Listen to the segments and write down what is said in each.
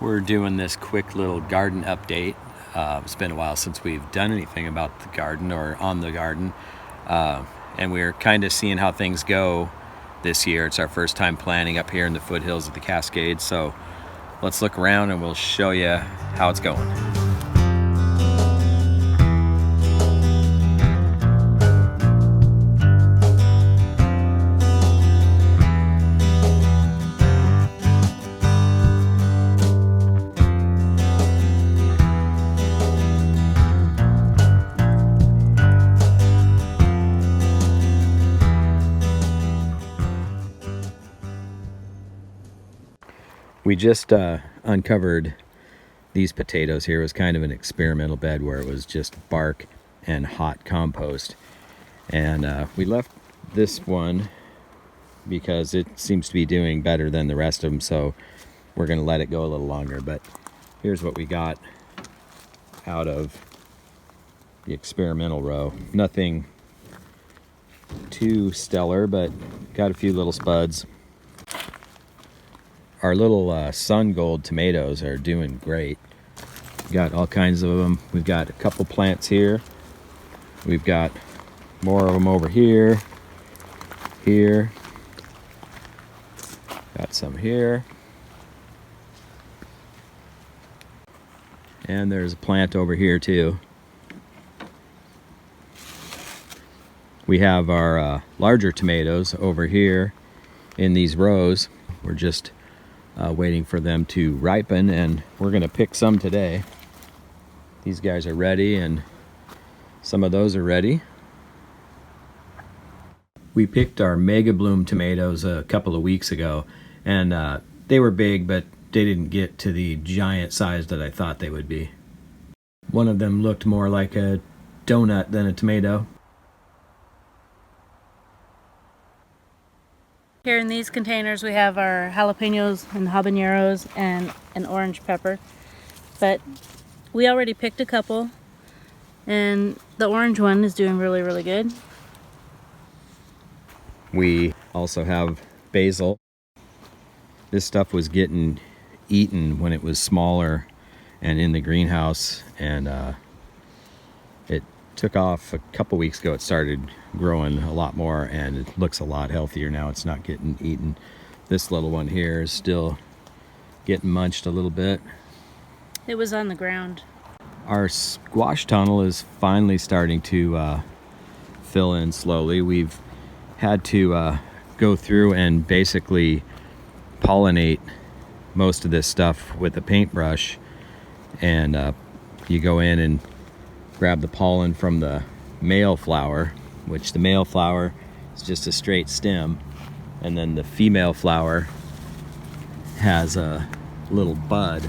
We're doing this quick little garden update. It's been a while since we've done anything about the garden or on the garden. And we're kind of seeing how things go this year. It's our first time planting up here in the foothills of the Cascade. So let's look around and we'll show you how it's going. We just uncovered these potatoes here. It was kind of an experimental bed where it was just bark and hot compost. And we left this one because it seems to be doing better than the rest of them, so we're going to let it go a little longer. But here's what we got out of the experimental row. Nothing too stellar, but got a few little spuds. Our little sun gold tomatoes are doing great. Got all kinds of them. We've got a couple plants here. We've got more of them over here. Here. Got some here. And there's a plant over here too. We have our larger tomatoes over here in these rows. We're just waiting for them to ripen, and we're going to pick some today. These guys are ready, and some of those are ready. We picked our Mega Bloom tomatoes a couple of weeks ago, and they were big, but they didn't get to the giant size that I thought they would be. One of them looked more like a donut than a tomato. Here in these containers we have our jalapenos and habaneros and an orange pepper, but we already picked a couple and the orange one is doing really good. We also have basil. This stuff was getting eaten when it was smaller and in the greenhouse, and it took off a couple weeks ago. It started growing a lot more and it looks a lot healthier now. It's not getting eaten. This little one here is still getting munched a little bit. It was on the ground. Our squash tunnel is finally starting to fill in slowly. We've had to go through and basically pollinate most of this stuff with a paintbrush, and you go in and grab the pollen from the male flower, which the male flower is just a straight stem, and then the female flower has a little bud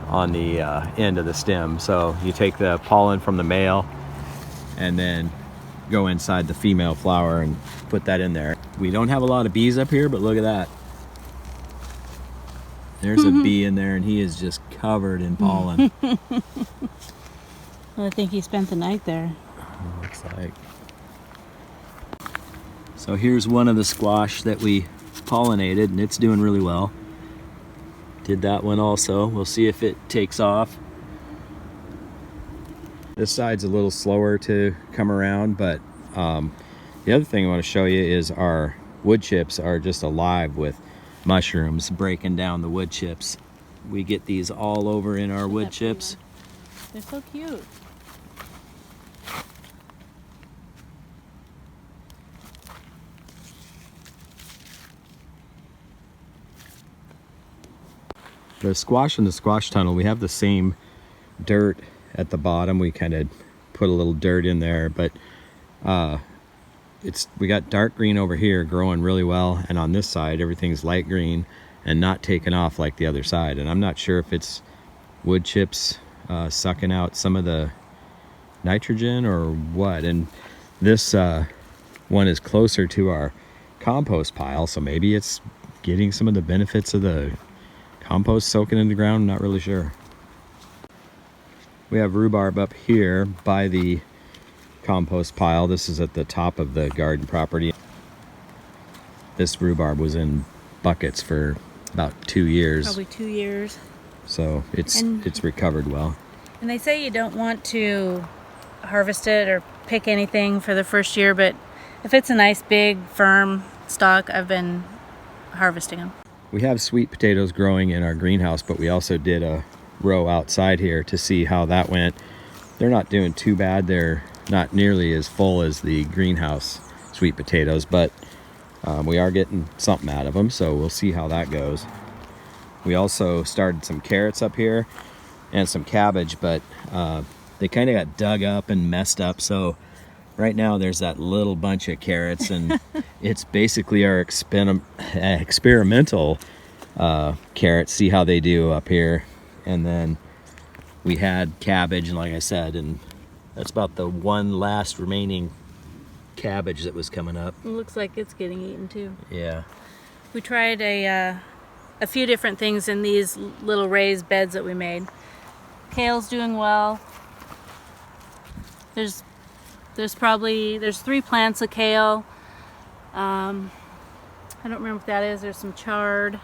on the end of the stem. So you take the pollen from the male and then go inside the female flower and put that in there. We don't have a lot of bees up here, but look at that. There's a bee in there and he is just covered in pollen. Well, I think he spent the night there. Looks like. So here's one of the squash that we pollinated, and it's doing really well. Did that one also. We'll see if it takes off. This side's a little slower to come around, but the other thing I want to show you is our wood chips are just alive with mushrooms breaking down the wood chips. We get these all over in our wood chips. They're so cute. The squash in the squash tunnel, we have the same dirt at the bottom. We kind of put a little dirt in there, but we got dark green over here growing really well, and on this side everything's light green and not taken off like the other side. And I'm not sure if it's wood chips sucking out some of the nitrogen or what. And this one is closer to our compost pile, so maybe it's getting some of the benefits of the compost soaking in the ground. I'm not really sure. We have rhubarb up here by the compost pile. This is at the top of the garden property. This rhubarb was in buckets for about 2 years. Probably 2 years. So it's recovered well. And they say you don't want to harvest it or pick anything for the first year, but if it's a nice big firm stalk, I've been harvesting them. We have sweet potatoes growing in our greenhouse, but we also did a row outside here to see how that went. They're not doing too bad. They're not nearly as full as the greenhouse sweet potatoes, but we are getting something out of them, so we'll see how that goes. We also started some carrots up here and some cabbage, but they kind of got dug up and messed up, so right now there's that little bunch of carrots, and it's basically our experimental carrots, see how they do up here. And then we had cabbage, and like I said, and that's about the one last remaining cabbage that was coming up. It looks like it's getting eaten too. Yeah. We tried a few different things in these little raised beds that we made. Kale's doing well. There's 3 plants of kale. I don't remember what that is. There's some chard.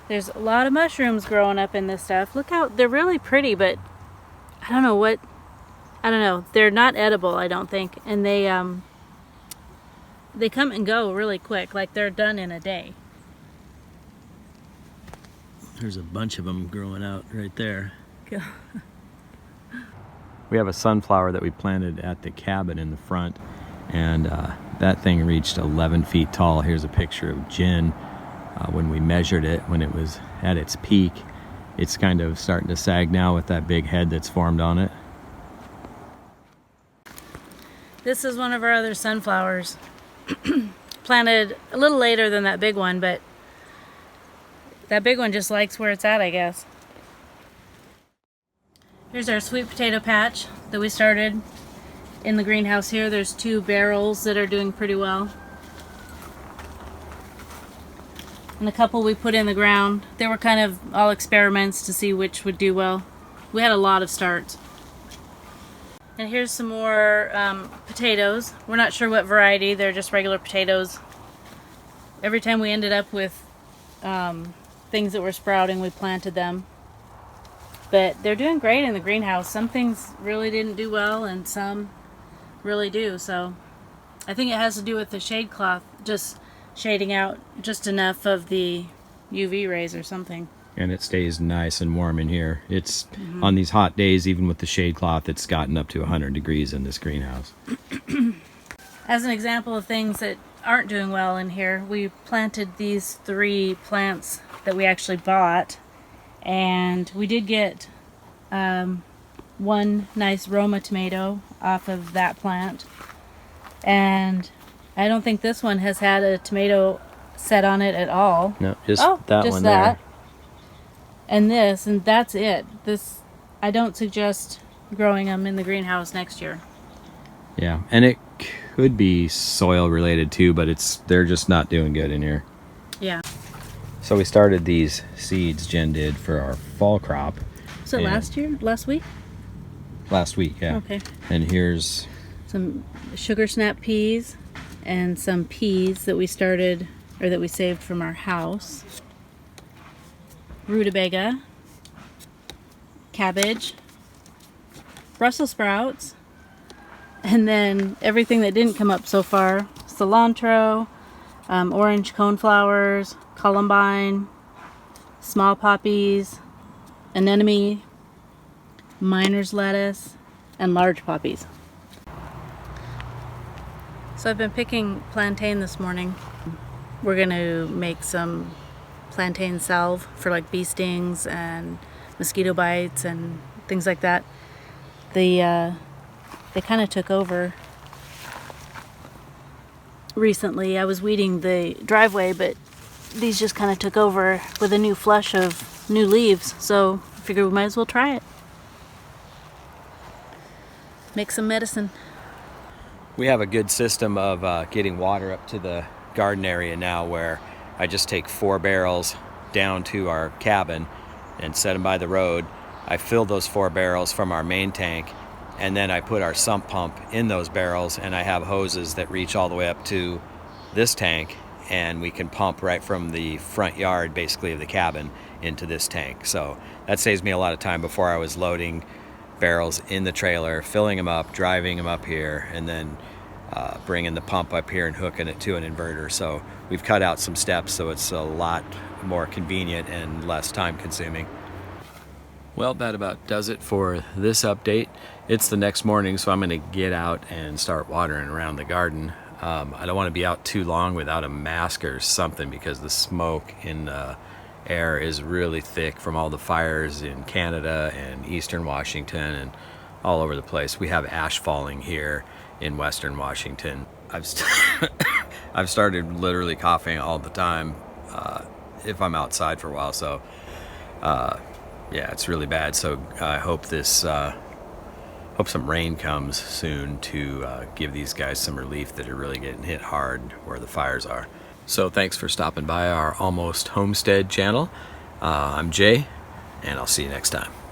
There's a lot of mushrooms growing up in this stuff. Look how they're really pretty, but I don't know. They're not edible, I don't think. And they come and go really quick, like they're done in a day. There's a bunch of them growing out right there. We have a sunflower that we planted at the cabin in the front, and that thing reached 11 feet tall. Here's a picture of Jen when we measured it when it was at its peak. It's kind of starting to sag now with that big head that's formed on it. This is one of our other sunflowers. Planted a little later than that big one, but that big one just likes where it's at, I guess. Here's our sweet potato patch that we started in the greenhouse here. There's 2 barrels that are doing pretty well. And a couple we put in the ground. They were kind of all experiments to see which would do well. We had a lot of starts. And here's some more potatoes. We're not sure what variety. They're just regular potatoes. Every time we ended up with things that were sprouting, we planted them. But they're doing great in the greenhouse. Some things really didn't do well, and some really do. So I think it has to do with the shade cloth just shading out just enough of the UV rays or something. And it stays nice and warm in here. It's on these hot days, even with the shade cloth, it's gotten up to 100 degrees in this greenhouse. As an example of things that aren't doing well in here, we planted these 3 plants that we actually bought, and we did get one nice Roma tomato off of that plant, and I don't think this one has had a tomato set on it at all. No, just that just one that. there. And this, and that's it. This, I don't suggest growing them in the greenhouse next year. Yeah, and it could be soil related too, but they're just not doing good in here. Yeah. So we started these seeds Jen did for our fall crop. So last week? Last week, yeah. Okay. And here's some sugar snap peas and some peas that we started, or that we saved from our house. Rutabaga, cabbage, Brussels sprouts, and then everything that didn't come up so far: cilantro, orange coneflowers, columbine, small poppies, anemone, miner's lettuce, and large poppies. So I've been picking plantain this morning. We're going to make some plantain salve for like bee stings and mosquito bites and things like that. They kind of took over recently. I was weeding the driveway, but these just kind of took over with a new flush of new leaves, so I figured we might as well try it. Make some medicine. We have a good system of getting water up to the garden area now, where I just take 4 barrels down to our cabin and set them by the road. I fill those 4 barrels from our main tank, and then I put our sump pump in those barrels, and I have hoses that reach all the way up to this tank, and we can pump right from the front yard, basically, of the cabin into this tank. So that saves me a lot of time. Before, I was loading barrels in the trailer, filling them up, driving them up here, and then bringing the pump up here and hooking it to an inverter. So we've cut out some steps, so it's a lot more convenient and less time consuming. Well, that about does it for this update. It's the next morning, so I'm going to get out and start watering around the garden. I don't want to be out too long without a mask or something, because the smoke in the air is really thick from all the fires in Canada and eastern Washington and all over the place. We have ash falling here in western Washington. I've started literally coughing all the time if I'm outside for a while, so yeah, it's really bad. So I hope hope some rain comes soon to give these guys some relief that are really getting hit hard where the fires are. So thanks for stopping by our Almost Homestead channel. I'm Jay, and I'll see you next time.